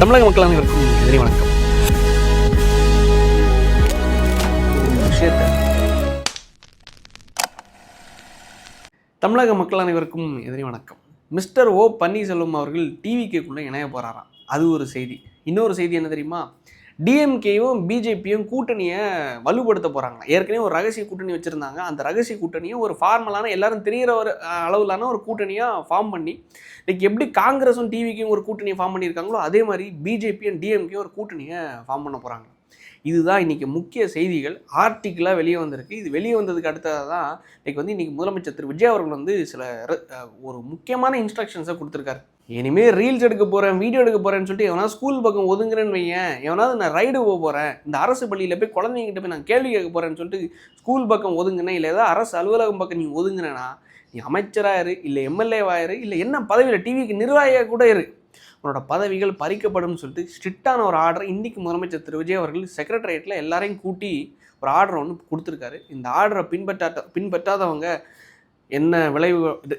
தமிழக மக்கள் அனைவருக்கும் எதிரி வணக்கம். தமிழக மக்கள் அனைவருக்கும் எதிரி வணக்கம். மிஸ்டர் ஓ பன்னீர்செல்வம் அவர்கள் டிவிக்குள்ளே இணைய போகிறாராம். அது ஒரு செய்தி. இன்னொரு செய்தி என்ன தெரியுமா? டிஎம்கேயும் பிஜேபியும் கூட்டணியை வலுப்படுத்த போகிறாங்க. ஏற்கனவே ஒரு ரகசிய கூட்டணி வச்சுருந்தாங்க. அந்த ரகசிய கூட்டணியை ஒரு ஃபார்மலான எல்லாரும் தெரிகிற ஒரு அளவிலான ஒரு கூட்டணியாக ஃபார்ம் பண்ணி லைக் எப்படி காங்கிரஸும் டிவிக்கும் ஒரு கூட்டணியை ஃபார்ம் பண்ணியிருக்காங்களோ அதே மாதிரி பிஜேபியும் டிஎம்கேயும் ஒரு கூட்டணியை ஃபார்ம் பண்ண போகிறாங்க. இதுதான் இன்றைக்கி முக்கிய செய்திகள். ஆர்டிக்கிளாக வெளியே வந்திருக்கு. இது வெளியே வந்ததுக்கு அடுத்ததாக தான் இன்றைக்கி முதலமைச்சர் திரு விஜய் அவர்கள் சில ஒரு முக்கியமான இன்ஸ்ட்ரக்ஷன்ஸை கொடுத்துருக்காரு. இனிமேல் ரீல்ஸ் எடுக்க போகிறேன், வீடியோ எடுக்க போகிறேன்னு சொல்லிட்டு எவனாவது ஸ்கூல் பக்கம் ஒதுங்குறேன்னு வையேன், எவனாவது நான் ரைடு போக போகிறேன், இந்த அரசு பள்ளியில் போய் குழந்தைங்கிட்ட போய் நான் கேள்வி கேட்க போகிறேன்னு சொல்லிட்டு ஸ்கூல் பக்கம் ஒதுங்கினேன், இல்லை ஏதாவது அரசு அலுவலகம் பக்கம் நீ ஒதுங்கினேன்னா நீ அமைச்சராக இரு, இல்லை எம்எல்ஏவாயிரு, இல்லை என்ன பதவியில் டிவிக்கு நிர்வாகியாக கூட இரு, உன்னோட பதவிகள் பறிக்கப்படும் சொல்லிட்டு ஸ்ட்ரிக்டான ஒரு ஆர்டர் இன்றைக்கி முதலமைச்சர் திரு விஜய் அவர்கள் செக்ரட்டரியேட்டில் எல்லாரையும் கூட்டி ஒரு ஆர்டர் ஒன்று கொடுத்துருக்காரு. இந்த ஆர்டரை பின்பற்றாதவங்க என்ன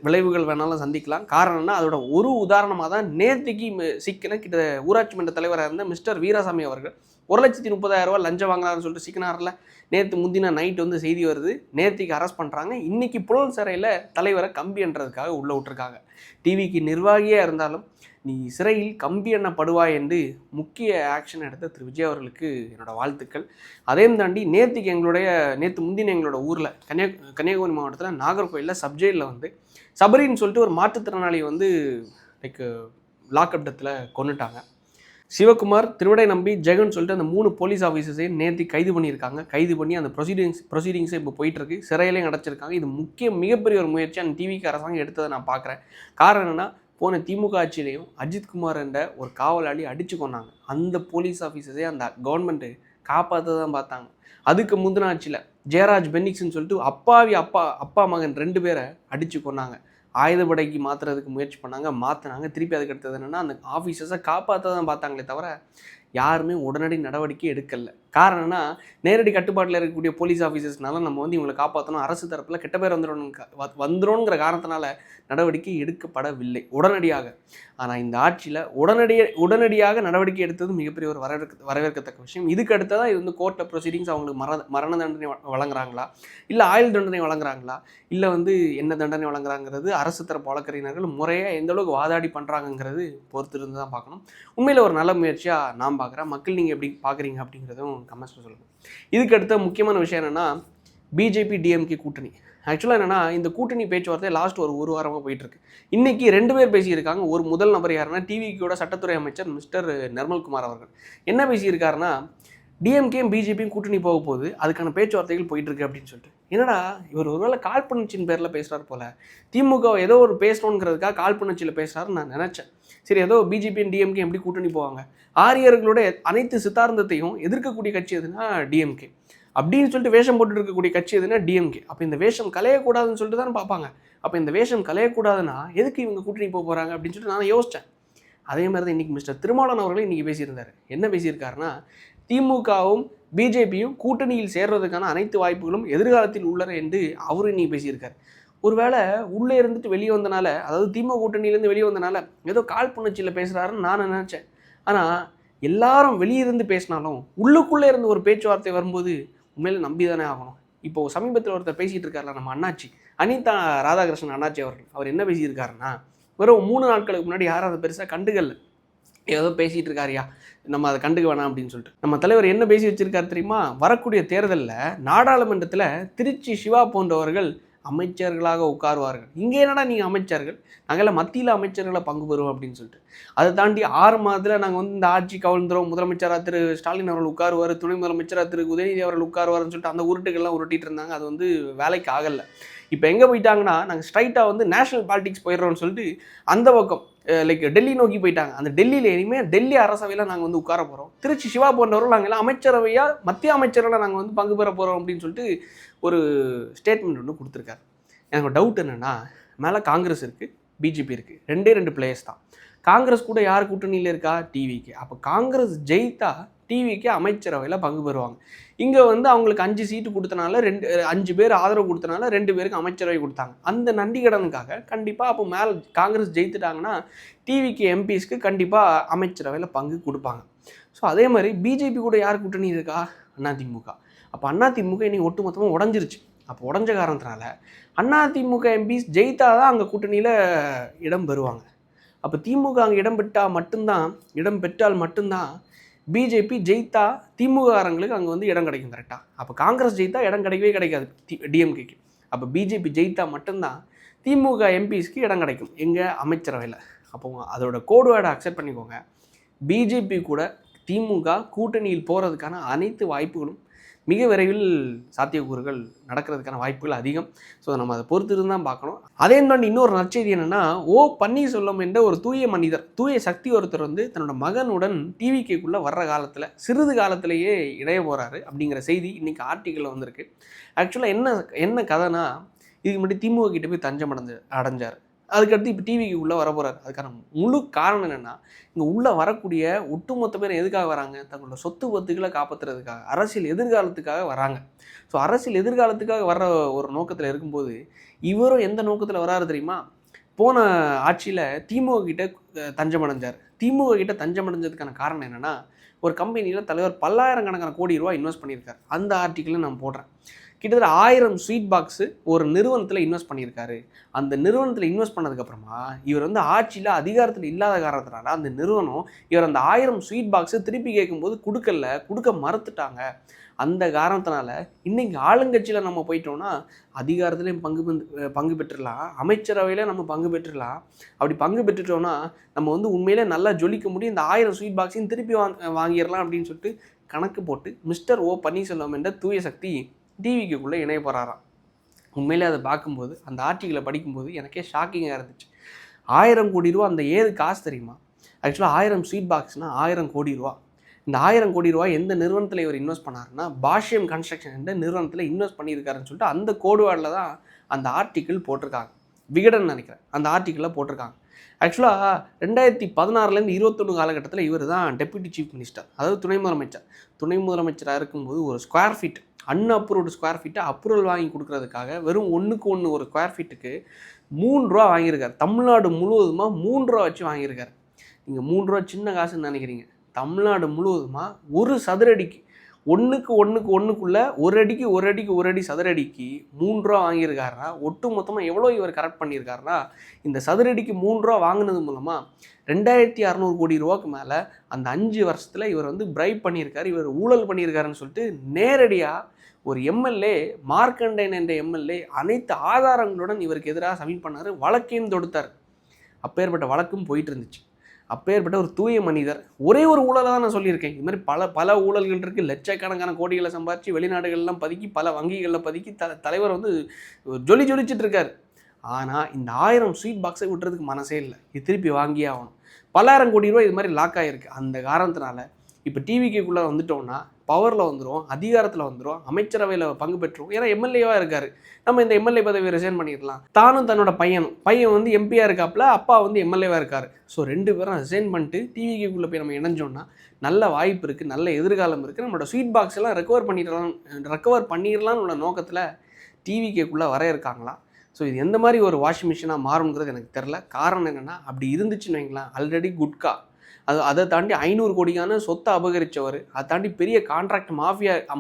விளைவுகள் வேணாலும் சந்திக்கலாம். காரணம்னா அதோட ஒரு உதாரணமாக தான் நேற்றுக்கு சிக்கின கிட்ட ஊராட்சி மன்ற தலைவராக இருந்த மிஸ்டர் வீராசாமி அவர்கள் 1,30,000 லஞ்சம் வாங்கினாருன்னு சொல்லிட்டு சிக்கினார்ல. நேற்று முந்தின நைட்டு செய்தி வருது, நேற்றுக்கு அரெஸ்ட் பண்ணுறாங்க. இன்றைக்கி புழல் சிறையில் தலைவரை கம்பி என்றதுக்காக உள்ளே விட்டுருக்காங்க. டிவிக்கு நிர்வாகியாக இருந்தாலும் நீ சிறையில் கம்பி எண்ணப்படுவாய் என்று முக்கிய ஆக்ஷன் எடுத்த திரு விஜய் அவர்களுக்கு என்னோட வாழ்த்துக்கள். அதையும் தாண்டி நேற்று முந்தின எங்களோட ஊரில் கன்னியாகுமரி மாவட்டத்தில் நாகர்கோயிலில் சப்ஜெயிலில் சபரின்னு சொல்லிட்டு ஒரு மாற்றுத்திறனாளி லைக் லாக்அப்டத்தில் கொண்டுட்டாங்க. சிவகுமார், திருவிடை நம்பி, ஜெகன் சொல்லிட்டு அந்த 3 போலீஸ் ஆஃபீஸர்ஸையும் நேற்று கைது பண்ணியிருக்காங்க. கைது பண்ணி அந்த ப்ரொசீடிங்ஸை இப்போ போயிட்டுருக்கு. சிறையிலையும் அடைச்சிருக்காங்க. இது மிகப்பெரிய ஒரு முயற்சி அந்த டிவிக்கு அரசாங்கம் எடுத்ததை நான் பார்க்குறேன். காரணம் என்னென்னா, போன திமுக ஆட்சியிலையும் அஜித்குமார் என்ற ஒரு காவலாளி அடித்து கொண்டாங்க. அந்த போலீஸ் ஆஃபீஸர்ஸே அந்த கவர்மெண்ட்டு காப்பாற்ற தான் பார்த்தாங்க. அதுக்கு முந்தின ஆட்சியில் ஜெயராஜ் பென்னிக்ஸ்ன்னு சொல்லிட்டு அப்பா மகன் 2 பேரை அடித்து கொண்டாங்க. ஆயுதப்படைக்கு மாற்றுறதுக்கு முயற்சி பண்ணாங்க, மாற்றினாங்க. திருப்பி அதுக்கு அடுத்தது என்னென்னா அந்த ஆஃபீஸர்ஸை காப்பாற்ற தான் பார்த்தாங்களே தவிர யாருமே உடனடி நடவடிக்கை எடுக்கலை. காரணம்னா நேரடி கட்டுப்பாட்டில் இருக்கக்கூடிய போலீஸ் ஆஃபீஸர்ஸ்னால நம்ம இவங்களை காப்பாற்றணும், அரசு தரப்பில் கெட்ட பேர் வந்துடும்ங்கிற காரணத்தினால நடவடிக்கை எடுக்கப்படவில்லை உடனடியாக. ஆனால் இந்த ஆட்சியில் உடனடியாக நடவடிக்கை எடுத்தது மிகப்பெரிய ஒரு வரவேற்கத்தக்க விஷயம். இதுக்கு அடுத்ததான் இது கோர்ட்டில் ப்ரொசீடிங்ஸ் அவங்களுக்கு மரண தண்டனை வழங்குறாங்களா, இல்லை ஆயுள் தண்டனை வழங்குறாங்களா, இல்லை என்ன தண்டனை வழங்குறாங்கிறது அரசு தரப்பு வழக்கறிஞர்கள் முறையாக எந்த அளவுக்கு வாதாடி பண்ணுறாங்கங்கிறது பொறுத்து இருந்து தான் பார்க்கணும். உண்மையில் ஒரு நல்ல முயற்சியாக நான் பார்க்குறேன். மக்கள் நீங்கள் எப்படி பார்க்குறீங்க அப்படிங்கிறதும் கமெண்ட்ஸில் சொல்லுங்கள். இதுக்கு அடுத்த முக்கியமான விஷயம் என்னென்னா, பிஜேபி டிஎம்கே கூட்டணி. ஆக்சுவலாக என்னென்னா, இந்த கூட்டணி பேச்சுவார்த்தை லாஸ்ட் ஒரு வாரமாக போயிட்டுருக்கு. இன்றைக்கி 2 பேர் பேசியிருக்காங்க. ஒரு முதல் நபர் யாருன்னா டிவிக்கோட சட்டத்துறை அமைச்சர் மிஸ்டர் நிர்மல்குமார் அவர்கள். என்ன பேசியிருக்காருன்னா, டிஎம்கேயும் பிஜேபியும் கூட்டணி போக போகுது, அதுக்கான பேச்சுவார்த்தைகள் போயிட்டுருக்கு அப்படின்னு சொல்லிட்டு. என்னடா இவர் ஒருவேளை காழ்ப்புணர்ச்சியின் பேரில் பேசுகிறார் போல், திமுக ஏதோ ஒரு பேசணுங்கிறதுக்காக காழ்ப்புணர்ச்சியில் பேசுகிறாருன்னு நான் நினச்சேன். சரி, ஏதோ பிஜேபியும் டிஎம்கே எப்படி கூட்டணி போவாங்க, ஆரியர்களுடைய அனைத்து சித்தாந்தத்தையும் எதிர்க்கக்கூடிய கட்சி எதுனா டிஎம்கே, அப்படின்னு சொல்லிட்டு வேஷம் போட்டு இருக்கக்கூடிய கட்சி எதுனா டிஎம்கே. அப்போ இந்த வேஷம் கலையக்கூடாதுன்னு சொல்லிட்டு தான் பார்ப்பாங்க. அப்போ இந்த வேஷம் கலையக்கூடாதுன்னா எதுக்கு இவங்க கூட்டணி போக போகிறாங்க அப்படின்னு சொல்லிட்டு நான் யோசித்தேன். அதே மாதிரி தான் இன்றைக்கி மிஸ்டர் திருமாவளவன் அவர்களே இன்றைக்கி பேசியிருந்தார். என்ன பேசியிருக்காருன்னா, திமுகவும் பிஜேபியும் கூட்டணியில் சேர்றதுக்கான அனைத்து வாய்ப்புகளும் எதிர்காலத்தில் உள்ளன என்று அவரும் இன்றைக்கி பேசியிருக்கார். ஒருவேளை உள்ளே இருந்துட்டு வெளியே வந்தனால, அதாவது திமுக கூட்டணியிலேருந்து வெளியே வந்தனால ஏதோ காழ்ப்புணர்ச்சியில் பேசுகிறாருன்னு நான் நினச்சேன். ஆனால் எல்லாரும் வெளியிருந்து பேசினாலும் உள்ளுக்குள்ளே இருந்து ஒரு பேச்சுவார்த்தை வரும்போது உண்மையில நம்பி தானே ஆகணும். இப்போது சமீபத்தில் ஒருத்தர் பேசிகிட்டு இருக்காருல, நம்ம அண்ணாச்சி அனிதா ராதாகிருஷ்ணன் அண்ணாச்சி அவர் என்ன பேசியிருக்காருன்னா, வெறும் 3 நாட்களுக்கு முன்னாடி யாரும் அதை பெருசாக கண்டுகல்ல, ஏதோ பேசிகிட்டு இருக்காரியா, நம்ம அதை கண்டுக்க வேணாம் அப்படின்னு சொல்லிட்டு. நம்ம தலைவர் என்ன பேசி வச்சிருக்காரு தெரியுமா? வரக்கூடிய தேர்தலில் நாடாளுமன்றத்தில் திருச்சி சிவா போன்றவர்கள் அமைச்சர்களாக உட்காருவார்கள். இங்கே என்னடா நீங்கள் அமைச்சர்கள், நாங்கள்லாம் மத்தியில் அமைச்சர்களை பங்கு பெறுவோம் அப்படின்னு சொல்லிட்டு. அதை தாண்டி 6 மாதத்தில் நாங்கள் இந்த ஆட்சி கவிழ்ந்துரும், முதலமைச்சராக திரு ஸ்டாலின் அவர்கள் உட்காருவார், துணை முதலமைச்சராக திரு உதயநிதி அவர்கள் உட்காருவார்னு சொல்லிட்டு அந்த உருட்டுகள்லாம் உருட்டிகிட்டு இருந்தாங்க. அது வேலைக்கு ஆகலை. இப்போ எங்கே போயிட்டாங்கன்னா, நாங்கள் ஸ்ட்ரைட்டாக நேஷனல் பாலிடிக்ஸ் போயிடுறோம்னு சொல்லிட்டு அந்த பக்கம் லைக் டெல்லி நோக்கி போயிட்டாங்க. அந்த டெல்லியில் இனிமேல் டெல்லி அரசவையில் நாங்கள் உட்கார போகிறோம், திருச்சி சிவா போன்றவர்கள் நாங்கள் எல்லாம் அமைச்சரவையாக மத்திய அமைச்சர்களை நாங்கள் பங்கு பெற போகிறோம் அப்படின்னு சொல்லிட்டு ஒரு ஸ்டேட்மெண்ட் ஒன்று கொடுத்துருக்காரு. எனக்கு டவுட் என்னென்னா, மேலே காங்கிரஸ் இருக்குது, பிஜேபி இருக்குது, 2 பிளேயர்ஸ் தான். காங்கிரஸ் கூட யார் கூட்டணியில் இருக்கா? டிவிக்கு. அப்போ காங்கிரஸ் ஜெயித்தா டிவிக்கு அமைச்சரவையில் பங்கு பெறுவாங்க. இங்கே வந்து அவங்களுக்கு 5 சீட்டு கொடுத்தனால 5 பேர் ஆதரவு கொடுத்தனால 2 பேருக்கு அமைச்சரவை கொடுத்தாங்க. அந்த நன்றி கடனுக்காக கண்டிப்பாக அப்போ மேலே காங்கிரஸ் ஜெயித்துட்டாங்கன்னா டிவிக்கு எம்பிஸ்க்கு கண்டிப்பாக அமைச்சரவையில் பங்கு கொடுப்பாங்க. ஸோ அதே மாதிரி பிஜேபி கூட யார் கூட்டணி இருக்கா? அதிமுக. அப்போ அதிமுக இன்னைக்கு ஒட்டுமொத்தமாக உடஞ்சிருச்சு. அப்போ உடஞ்ச காரணத்தினால அதிமுக எம்பிஸ் ஜெயித்தா தான் அங்கே கூட்டணியில் இடம் பெறுவாங்க. அப்போ திமுக அங்கே இடம் பெற்றால் மட்டும்தான் பிஜேபி ஜெயித்தா திமுககாரங்களுக்கு அங்கே வந்து இடம் கிடைக்கும். கரெக்டாக? அப்போ காங்கிரஸ் ஜெயித்தா இடம் கிடைக்கவே கிடைக்காது டிஎம்கேக்கு. அப்போ பிஜேபி ஜெயித்தா மட்டும்தான் திமுக எம்பிஸ்க்கு இடம் கிடைக்கும் எங்கள் அமைச்சரவையில். அப்போ அதோட கோடு வேர்டை அக்செப்ட் பண்ணிக்கோங்க. பிஜேபி கூட திமுக கூட்டணியில் போகிறதுக்கான அனைத்து வாய்ப்புகளும் மிக விரைவில் சாத்தியக்கூறுகள் நடக்கிறதுக்கான வாய்ப்புகள் அதிகம். ஸோ நம்ம அதை பொறுத்து இருந்தால் பார்க்கணும். அதே தாண்டி இன்னொரு நற்செய்தி என்னென்னா, பன்னீர்செல்வம் என்ற ஒரு தூய மனிதர், தூய சக்தி ஒருத்தர் வந்து தன்னோட மகனுடன் டிவிக்குள்ளே வர்ற காலத்தில் சிறிது காலத்திலேயே இணைய போகிறாரு அப்படிங்கிற செய்தி இன்றைக்கி ஆர்டிக்கலில் வந்திருக்கு. ஆக்சுவலாக என்ன கதைனா, இதுக்கு முன்னாடி திமுக கிட்ட போய் தஞ்சம் அடைஞ்சார். அதுக்கடுத்து இப்போ டிவிக்கு உள்ளே வர போகிறார். அதுக்கான முழு காரணம் என்னென்னா, இங்கே உள்ளே வரக்கூடிய ஒட்டுமொத்த பேர் எதுக்காக வராங்க? தங்களோட சொத்து பத்துக்களை காப்பாற்றுறதுக்காக, அரசியல் எதிர்காலத்துக்காக வராங்க. ஸோ அரசியல் எதிர்காலத்துக்காக வர்ற ஒரு நோக்கத்தில் இருக்கும்போது இவரும் எந்த நோக்கத்தில் வராரு தெரியுமா? போன ஆட்சியில் திமுக கிட்ட தஞ்சம் அடைஞ்சார். திமுக கிட்ட தஞ்சம் அடைஞ்சதுக்கான காரணம் என்னென்னா, ஒரு கம்பெனியில் தலைவர் பல்லாயிரக்கணக்கான கோடி ரூபா இன்வெஸ்ட் பண்ணியிருக்காரு. அந்த ஆர்டிக்கிளை நான் போடுறேன். கிட்டத்தட்ட 1000 ஸ்வீட் பாக்ஸு ஒரு நிறுவனத்தில் இன்வெஸ்ட் பண்ணியிருக்காரு. அந்த நிறுவனத்தில் இன்வெஸ்ட் பண்ணதுக்கப்புறமா இவர் வந்து ஆட்சியில் அதிகாரத்தில் இல்லாத காரணத்தினால அந்த நிறுவனம் இவர் அந்த 1000 ஸ்வீட் பாக்ஸு திருப்பி கேட்கும்போது கொடுக்க மறுத்துட்டாங்க. அந்த காரணத்தினால இன்றைக்கி ஆளுங்கட்சியில் நம்ம போயிட்டோம்னா அதிகாரத்துலேயும் பங்கு பெற்றுடலாம், அமைச்சரவையில் நம்ம பங்கு பெற்றுடலாம். அப்படி பங்கு பெற்றுட்டோம்னா நம்ம வந்து உண்மையிலே நல்லா ஜொலிக்க முடியும். இந்த 1000 ஸ்வீட் பாக்ஸையும் திருப்பி வாங்கிடலாம் அப்படின்னு சொல்லிட்டு கணக்கு போட்டு மிஸ்டர் பன்னீர்செல்வம் என்ற தூய சக்தி டிவிக்குள்ளே இணைய போகிறாராம். உண்மையிலே அதை பார்க்கும்போது, அந்த ஆர்டிக்கிளை படிக்கும்போது எனக்கே ஷாக்கிங்காக இருந்துச்சு. 1000 கோடி ரூபா அந்த ஏது காசு தெரியுமா? ஆக்சுவலாக 1000 ஸ்வீட் பாக்ஸ்னால் 1000 கோடி ரூபா. இந்த 1000 கோடி ரூபா எந்த நிறுவனத்தில் இவர் இன்வெஸ்ட் பண்ணாருன்னா, பாஷ்யம் கன்ஸ்ட்ரக்ஷன் என்ற நிறுவனத்தில் இன்வெஸ்ட் பண்ணியிருக்காருன்னு சொல்லிட்டு அந்த கோடு வேர்டில் தான் அந்த ஆர்டிக்கிள் போட்டிருக்காங்க. விகடன் நினைக்கிறேன் அந்த ஆர்டிக்கிளில் போட்டிருக்காங்க. ஆக்சுவலாக 2016 21 காலகட்டத்தில் இவர் தான் டெப்யூட்டி சீஃப் மினிஸ்டர், அதாவது துணை முதலமைச்சராக இருக்கும்போது ஒரு ஸ்கொயர் ஃபீட் அன்அப்ரூவ்டு ஸ்கொயர் ஃபீட்டை அப்ரூவல் வாங்கி கொடுக்குறதுக்காக வெறும் 1:1 ஒரு ஸ்கொயர் ஃபீட்டுக்கு 3 ரூபா வாங்கியிருக்காரு. தமிழ்நாடு முழுவதுமாக 3 ரூபா வச்சு வாங்கியிருக்காரு. நீங்கள் 3 ரூபா சின்ன காசுன்னு நினைக்கிறீங்க. தமிழ்நாடு முழுவதுமாக ஒரு சதுரடிக்கு 1:1 ஒரு அடி சதுரடிக்கு 3 ரூபா வாங்கியிருக்காருனா ஒட்டு மொத்தமாக எவ்வளோ இவர் கரெக்ட் பண்ணியிருக்காருனா, இந்த சதுரடிக்கு 3 ரூபா வாங்கினது மூலமாக 2600 கோடி ரூபாய்க்கு மேலே அந்த 5 வருஷத்தில் இவர் வந்து பிரைப் பண்ணியிருக்காரு, இவர் ஊழல் பண்ணியிருக்காருன்னு சொல்லிட்டு நேரடியாக ஒரு எம்எல்ஏ மார்க்கண்டன் என்ற எம்எல்ஏ அனைத்து ஆதாரங்களுடன் இவருக்கு எதிராக சப்மிட் பண்ணார், வழக்கையும் தொடுத்தார். அப்பேற்பட்ட வழக்கும் போயிட்டு இருந்துச்சு. அப்பேற்பட்ட ஒரு தூய மனிதர். ஒரே ஒரு ஊழலை தான் நான் சொல்லியிருக்கேன். இது மாதிரி பல ஊழல்கள் இருக்குது. லட்சக்கணக்கான கோடிகளை சம்பாதிச்சு வெளிநாடுகள்லாம் பதுக்கி பல வங்கிகளில் பதுக்கி தலைவர் வந்து ஜொலிச்சிட்டு இருக்கார். ஆனால் இந்த 1000 ஸ்வீட் பாக்ஸை விட்டுறதுக்கு மனசே இல்லை. இது திருப்பி வாங்கியே ஆகணும். பல்லாயிரம் கோடி ரூபாய் இது மாதிரி லாக் ஆகிருக்கு. அந்த காரணத்தினால இப்போ டிவிக்குள்ளே வந்துட்டோம்னா பவரில் வந்துடும், அதிகாரத்தில் வந்துடும், அமைச்சரவையில் பங்கு பெற்றுரும். ஏன்னா எம்எல்ஏவாக இருக்கார். நம்ம இந்த எம்எல்ஏ பதவியை ரிசைன் பண்ணிடலாம். தானும் தன்னோட பையன் வந்து எம்பியாக இருக்காப்புல, அப்பா வந்து எம்எல்ஏவாக இருக்கார். ஸோ 2 பேரும் ரிசைன் பண்ணிட்டு டிவிக்குள்ளே போய் நம்ம இணைஞ்சோம்னா நல்ல வாய்ப்பு இருக்குது, நல்ல எதிர்காலம் இருக்குது. நம்மளோட ஸ்வீட் பாக்ஸ் எல்லாம் ரெக்கவர் பண்ணிடலாம்னு உள்ள நோக்கத்தில் டிவிக்குள்ளே வர இருக்காங்களா? ஸோ இது எந்த மாதிரி ஒரு வாஷிங் மிஷினாக மாறுங்கிறது எனக்கு தெரில. காரணம் என்னென்னா, அப்படி இருந்துச்சுன்னு வைங்களேன், ஆல்ரெடி குட்கா அதை தாண்டி 500 கோடிக்கான சொத்தை அபகரித்தவர், அதை தாண்டி பெரிய கான்ட்ராக்ட்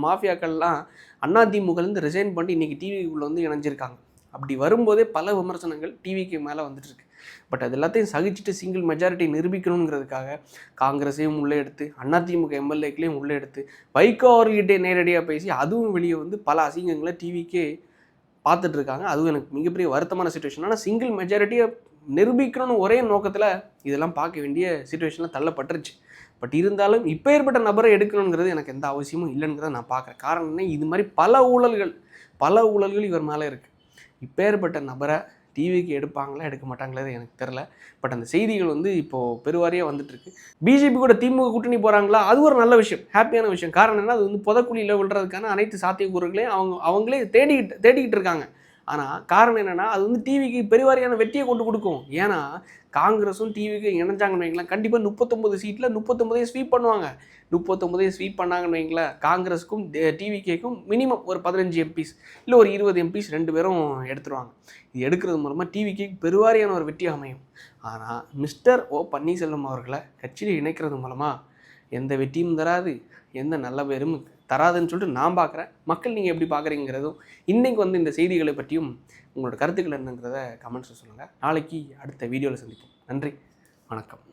மாஃபியாக்கள்லாம் அதிமுகலேருந்து ரிசைன் பண்ணி இன்றைக்கி டிவிக்குள்ளே வந்து இணைஞ்சிருக்காங்க. அப்படி வரும்போதே பல விமர்சனங்கள் டிவிக்கு மேலே வந்துட்டுருக்கு. பட் அது எல்லாத்தையும் சகிச்சுட்டு சிங்கிள் மெஜாரிட்டி நிரூபிக்கணுங்கிறதுக்காக காங்கிரஸையும் உள்ளே எடுத்து அதிமுக எம்எல்ஏக்களையும் உள்ளே எடுத்து வைகோ அவர்கிட்டே நேரடியாக பேசி அதுவும் வெளியே வந்து பல அசிங்கங்களை டிவிக்கே பார்த்துட்ருக்காங்க. அதுவும் எனக்கு மிகப்பெரிய வருத்தமான சுச்சுவேஷன். ஆனால் சிங்கிள் மெஜாரிட்டியை நிரூபிக்கணும்னு ஒரே நோக்கத்தில் இதெல்லாம் பார்க்க வேண்டிய சுச்சுவேஷனில் தள்ளப்பட்டுருச்சு. பட் இருந்தாலும் இப்போ ஏற்பட்ட நபரை எடுக்கணுங்கிறது எனக்கு எந்த அவசியமும் இல்லைங்கிறத நான் பார்க்குறேன். காரணம் என்ன, இது மாதிரி பல ஊழல்கள் இவர் மேலே இருக்குது. இப்போ ஏற்பட்ட நபரை டிவிக்கு எடுப்பாங்களா எடுக்க மாட்டாங்களே எனக்கு தெரில. பட் அந்த செய்திகள் வந்து இப்போது பெருவாரியாக வந்துட்டுருக்கு. பிஜேபி கூட திமுக கூட்டணி போகிறாங்களா, அது ஒரு நல்ல விஷயம், ஹாப்பியான விஷயம். காரணம் என்ன, அது வந்து புதக்குழியில் விழுறதுக்கான அனைத்து சாத்தியக்கூறுகளையும் அவங்களே தேடிக்கிட்டு இருக்காங்க. ஆனால் காரணம் என்னென்னா அது வந்து டிவிக்கு பெருவாரியான வெற்றியை கொண்டு கொடுக்கும். ஏன்னா காங்கிரஸும் டிவிக்கு இணைஞ்சாங்கன்னு வைங்களேன், கண்டிப்பாக 39 சீட்டில் 39 ஸ்வீப் பண்ணுவாங்க. 39 ஸ்வீப் பண்ணாங்கன்னு வைங்களேன், காங்கிரஸுக்கும் டிவிகேக்கும் மினிமம் ஒரு 15 எம்பிஸ் இல்லை ஒரு 20 எம்பிஸ் 2 பேரும் எடுத்துருவாங்க. இது எடுக்கிறது மூலமாக டிவிக்கு பெருவாரியான ஒரு வெற்றி அமையும். ஆனால் மிஸ்டர் ஓ பன்னீர்செல்வம் அவர்களை கட்சியில் இணைக்கிறது மூலமாக எந்த வெற்றியும் தராது, எந்த நல்ல பேரும் தராதுன்னு சொல்லிட்டு நான் பார்க்குறேன். மக்கள் நீங்கள் எப்படி பார்க்குறீங்கிறதும், இன்றைக்கி வந்து இந்த செய்திகளை பற்றியும் உங்களோட கருத்துக்கள் என்னங்கிறத கமெண்ட்ஸில் சொல்லுங்கள். நாளைக்கு அடுத்த வீடியோவில் சந்திப்போம். நன்றி, வணக்கம்.